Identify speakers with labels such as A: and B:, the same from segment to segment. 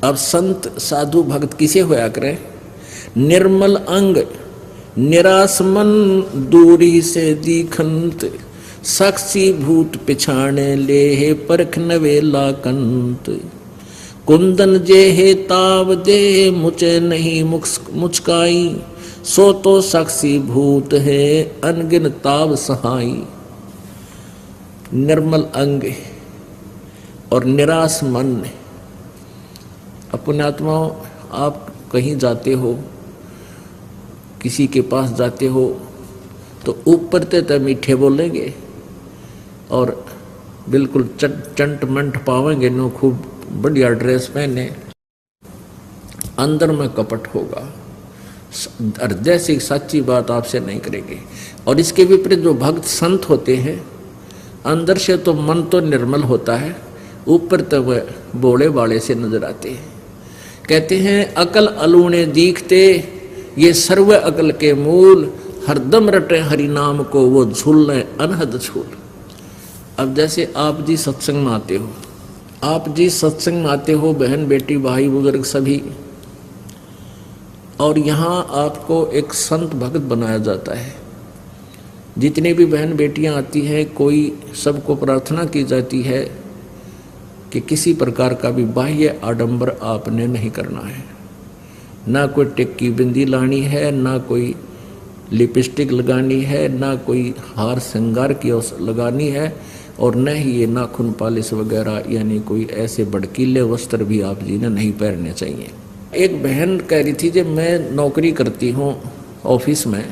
A: अब संत साधु भक्त किसे होया करे? निर्मल अंग निराश मन दूरी से दीखंत, साक्षी भूत पिछाने ले हे परख नवेला कंत। कुंदन जे हे ताव दे मुझे नहीं मुचकाई, सो तो साक्षी भूत है अनगिन ताव सहाई। निर्मल अंग और निराश मन। अपने आत्माओं, आप कहीं जाते हो, किसी के पास जाते हो तो ऊपर ते मीठे बोलेंगे और बिल्कुल चंट मंट पावेंगे, नो खूब बढ़िया ड्रेस पहने, अंदर में कपट होगा, हृदय से सच्ची बात आपसे नहीं करेंगे। और इसके विपरीत जो भक्त संत होते हैं, अंदर से तो मन तो निर्मल होता है, ऊपर तो वह बोले बाले से नजर आते हैं। कहते हैं अकल अलूने दीखते, ये सर्व अकल के मूल, हरदम रटे हरि नाम को वो झूल अनहद झूल। अब जैसे आप जी सत्संग में आते हो, आप जी सत्संग में आते हो, बहन बेटी भाई बुजुर्ग सभी, और यहाँ आपको एक संत भक्त बनाया जाता है। जितनी भी बहन बेटियां आती हैं, कोई सबको प्रार्थना की जाती है कि किसी प्रकार का भी बाह्य आडंबर आपने नहीं करना है, ना कोई टिक्की बिंदी लानी है, ना कोई लिपस्टिक लगानी है, ना कोई हार श्रृंगार की लगानी है, और न ही ये नाखून पालिश वगैरह यानी कोई ऐसे भड़कीले वस्त्र भी आप जी ने नहीं पहनने चाहिए। एक बहन कह रही थी जब मैं नौकरी करती हूँ ऑफिस में,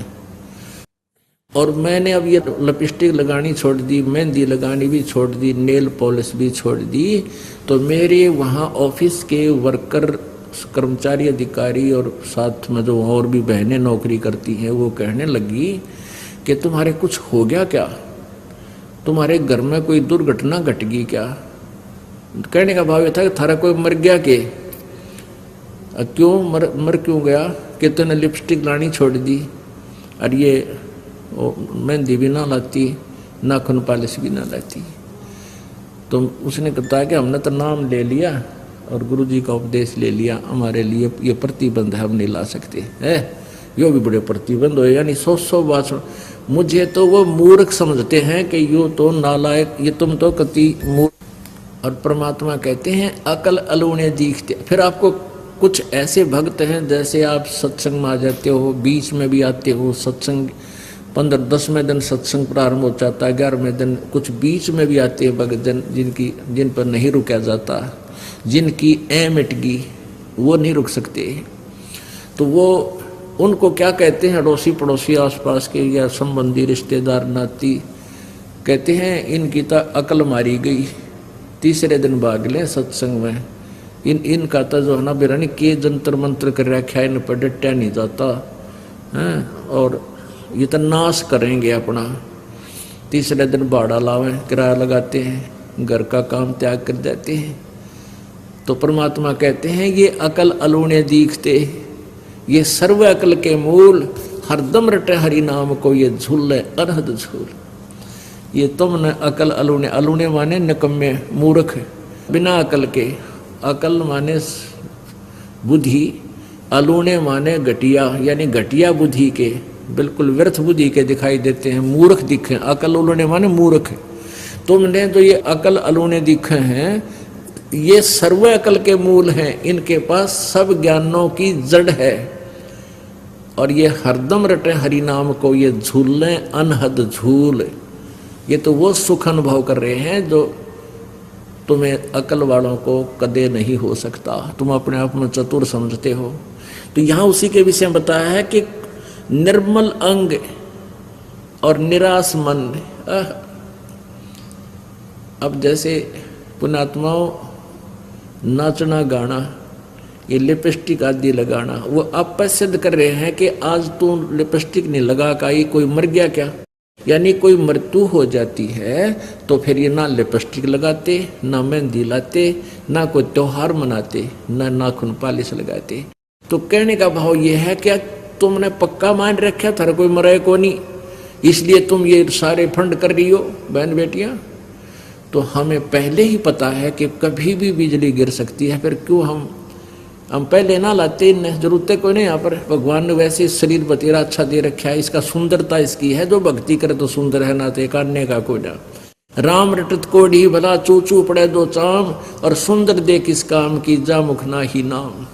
A: और मैंने अब ये लिपस्टिक लगानी छोड़ दी, मेहंदी लगानी भी छोड़ दी, नेल पॉलिश भी छोड़ दी, तो मेरे वहाँ ऑफिस के वर्कर कर्मचारी अधिकारी और साथ में जो और भी बहनें नौकरी करती हैं, वो कहने लगी कि तुम्हारे कुछ हो गया क्या, तुम्हारे घर में कोई दुर्घटना घट गई क्या? कहने का भाव ये था कि थारा कोई मर गया के? क्यों मर क्यों गया? कि तूने लिपस्टिक लानी छोड़ दी, और ये मेहंदी भी ना लाती, नाखून पालिश भी ना लाती। तो उसने बताया कि हमने तो नाम ले लिया और गुरुजी का उपदेश ले लिया, हमारे लिए ये प्रतिबंध है, हम नहीं ला सकते है। यो भी बड़े प्रतिबंध हो, यानी 100 बात। मुझे तो वो मूर्ख समझते हैं कि यो तो नालायक, ये तुम तो कति मूर्ख। और परमात्मा कहते हैं अकल अलूने दीखते। फिर आपको कुछ ऐसे भक्त हैं, जैसे आप सत्संग में आ जाते हो, बीच में भी आते हो, सत्संग 15-10वें दिन सत्संग प्रारंभ हो जाता है, 11वें दिन कुछ बीच में भी आते हैं भक्त जन, जिन पर नहीं रुका जाता, जिनकी मिट गई, वो नहीं रुक सकते। तो वो उनको क्या कहते हैं, अड़ोसी पड़ोसी आसपास के या संबंधी रिश्तेदार नाती, कहते हैं इनकी तो अकल मारी गई, तीसरे दिन भाग लें सत्संग में। इनका तो जो है ना बिरानी के जंतर मंत्र कर रखा है, इन पर डटा नहीं जाता है, और ये तो नाश करेंगे अपना। तीसरे दिन भाड़ा लावें, किराया लगाते हैं, घर का काम त्याग कर देते हैं। तो परमात्मा कहते हैं ये अकल अलूने दीखते, ये सर्व अकल के मूल, हरदम रटे हरि नाम को ये झूल अनहद झूल। ये तुमने अकल अलूने, अलूने माने निकम्मे मूर्ख बिना अकल के, अकल माने बुद्धि, अलूने माने घटिया यानी घटिया बुद्धि के, बिल्कुल व्यर्थ बुद्धि के दिखाई देते हैं, मूर्ख दिखे। अकल अलूने माने मूर्ख। तुमने जो ये अकल अलूने दिखे हैं, ये सर्व अकल के मूल हैं, इनके पास सब ज्ञानों की जड़ है, और ये हरदम रटे हरि नाम को ये झूलें अनहद झूल। ये तो वो सुख अनुभव कर रहे हैं जो तुम्हें अकल वालों को कदे नहीं हो सकता। तुम अपने आप में चतुर समझते हो। तो यहाँ उसी के विषय में बताया है कि निर्मल अंग और निराश मन। अब जैसे पुण्यात्माओं नाचना गाना, ये लिपस्टिक आदि लगाना, वो आप पर सिद्ध कर रहे हैं कि आज तू लिपस्टिक नहीं लगा का ये कोई मर गया क्या? यानी कोई मृत्यु हो जाती है तो फिर ये ना लिपस्टिक लगाते, ना मेहंदी लाते, ना कोई त्योहार मनाते, ना नाखून पालिश लगाते। तो कहने का भाव ये है क्या तुमने पक्का मान रखा था कोई मरे को नहीं, इसलिए तुम ये सारे फंड कर रही हो बहन बेटियां। तो हमें पहले ही पता है कि कभी भी बिजली गिर सकती है, फिर क्यों हम हम पहले ना लाते, इन जरूरत कोई नहीं। यहाँ पर भगवान ने वैसे शरीर बतेरा अच्छा दे रखा है, इसका सुंदरता इसकी है, जो भक्ति करे तो सुंदर है, ना तो काटने का कोई ना। राम रटत कोढ़ी भला चूचू पड़े दो चाम, और सुंदर दे किस काम की जा मुख ना ही नाम।